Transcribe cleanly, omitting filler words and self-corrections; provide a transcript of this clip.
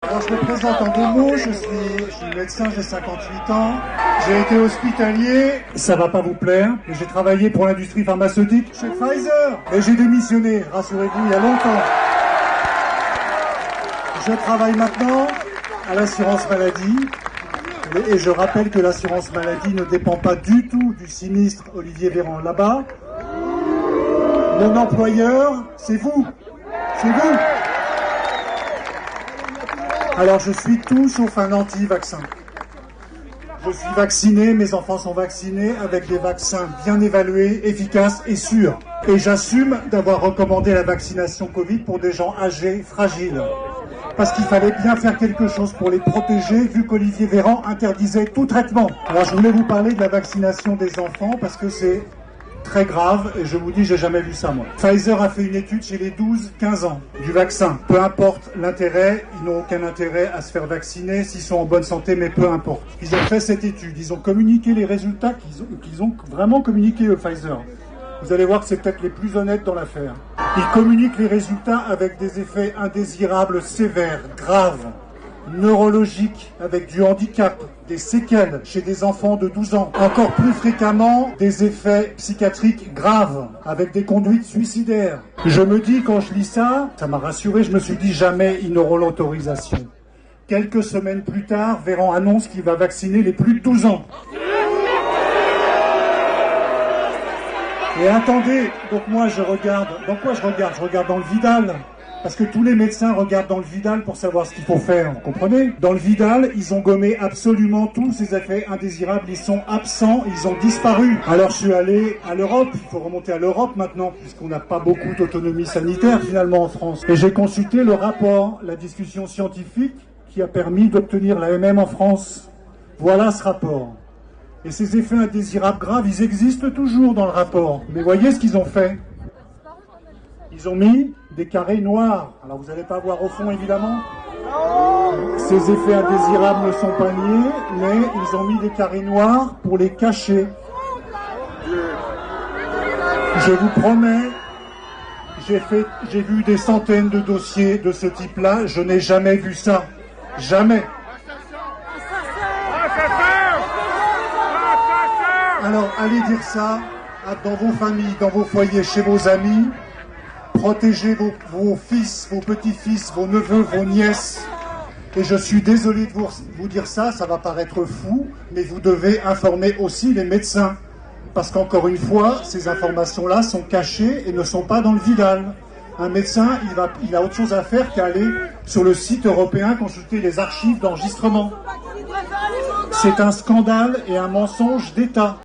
Alors je me présente en 2 mots, je suis médecin, j'ai 58 ans, j'ai été hospitalier, ça va pas vous plaire, mais j'ai travaillé pour l'industrie pharmaceutique chez Pfizer, et j'ai démissionné, rassurez-vous, il y a longtemps. Je travaille maintenant à l'assurance maladie, et je rappelle que l'assurance maladie ne dépend pas du tout du sinistre Olivier Véran là-bas. Mon employeur, c'est vous. C'est vous. Alors je suis tout sauf un anti-vaccin. Je suis vacciné, mes enfants sont vaccinés avec des vaccins bien évalués, efficaces et sûrs. Et j'assume d'avoir recommandé la vaccination Covid pour des gens âgés, fragiles. Parce qu'il fallait bien faire quelque chose pour les protéger, vu qu'Olivier Véran interdisait tout traitement. Alors je voulais vous parler de la vaccination des enfants, parce que c'est très grave, et je vous dis, j'ai jamais vu ça moi. Pfizer a fait une étude chez les 12-15 ans du vaccin. Peu importe l'intérêt, ils n'ont aucun intérêt à se faire vacciner s'ils sont en bonne santé, mais peu importe. Ils ont fait cette étude, ils ont communiqué les résultats qu'ils ont vraiment communiqué Pfizer. Vous allez voir que c'est peut-être les plus honnêtes dans l'affaire. Ils communiquent les résultats avec des effets indésirables sévères, graves, neurologiques, avec du handicap, des séquelles chez des enfants de 12 ans. Encore plus fréquemment, des effets psychiatriques graves, avec des conduites suicidaires. Je me dis, quand je lis ça, ça m'a rassuré, je me suis dit jamais ils n'auront l'autorisation. Quelques semaines plus tard, Véran annonce qu'il va vacciner les plus de 12 ans. Et attendez, donc moi je regarde, dans quoi je regarde? Je regarde dans le Vidal, parce que tous les médecins regardent dans le Vidal pour savoir ce qu'il faut faire, vous comprenez? Dans le Vidal, ils ont gommé absolument tous ces effets indésirables, ils sont absents, ils ont disparu. Alors je suis allé à l'Europe, il faut remonter à l'Europe maintenant, puisqu'on n'a pas beaucoup d'autonomie sanitaire finalement en France. Et j'ai consulté le rapport, la discussion scientifique qui a permis d'obtenir la l'AMM en France. Voilà ce rapport. Et ces effets indésirables graves, ils existent toujours dans le rapport. Mais voyez ce qu'ils ont fait. Ils ont mis des carrés noirs. Alors vous n'allez pas voir au fond, évidemment. Ces effets indésirables ne sont pas niés, mais ils ont mis des carrés noirs pour les cacher. Je vous promets, j'ai vu des centaines de dossiers de ce type-là. Je n'ai jamais vu ça. Jamais. Alors, allez dire ça dans vos familles, dans vos foyers, chez vos amis. Protégez vos fils, vos petits-fils, vos neveux, vos nièces. Et je suis désolé de vous dire ça, ça va paraître fou, mais vous devez informer aussi les médecins. Parce qu'encore une fois, ces informations-là sont cachées et ne sont pas dans le Vidal. Un médecin, il a autre chose à faire qu'aller sur le site européen consulter les archives d'enregistrement. C'est un scandale et un mensonge d'État.